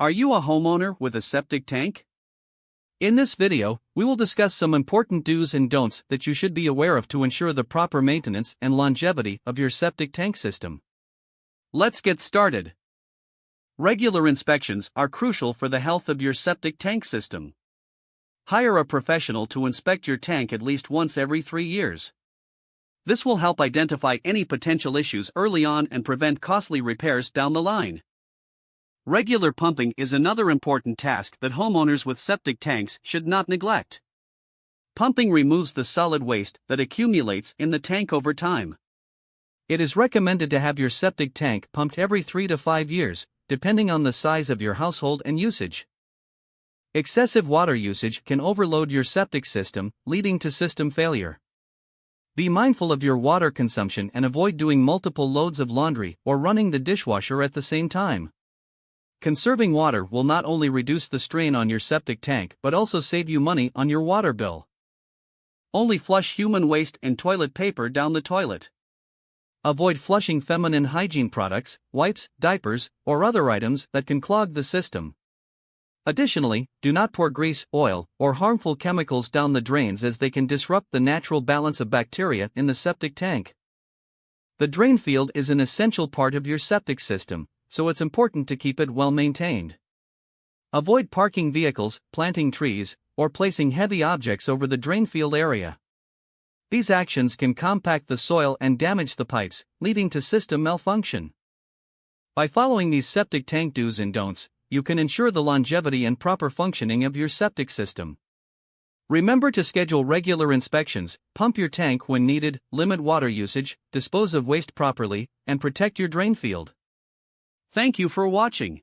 Are you a homeowner with a septic tank? In this video, we will discuss some important do's and don'ts that you should be aware of to ensure the proper maintenance and longevity of your septic tank system. Let's get started. Regular inspections are crucial for the health of your septic tank system. Hire a professional to inspect your tank at least once every 3 years. This will help identify any potential issues early on and prevent costly repairs down the line. Regular pumping is another important task that homeowners with septic tanks should not neglect. Pumping removes the solid waste that accumulates in the tank over time. It is recommended to have your septic tank pumped every 3 to 5 years, depending on the size of your household and usage. Excessive water usage can overload your septic system, leading to system failure. Be mindful of your water consumption and avoid doing multiple loads of laundry or running the dishwasher at the same time. Conserving water will not only reduce the strain on your septic tank but also save you money on your water bill. Only flush human waste and toilet paper down the toilet. Avoid flushing feminine hygiene products, wipes, diapers, or other items that can clog the system. Additionally, do not pour grease, oil, or harmful chemicals down the drains as they can disrupt the natural balance of bacteria in the septic tank. The drain field is an essential part of your septic system, so it's important to keep it well maintained. Avoid parking vehicles, planting trees, or placing heavy objects over the drain field area. These actions can compact the soil and damage the pipes, leading to system malfunction. By following these septic tank do's and don'ts, you can ensure the longevity and proper functioning of your septic system. Remember to schedule regular inspections, pump your tank when needed, limit water usage, dispose of waste properly, and protect your drain field. Thank you for watching.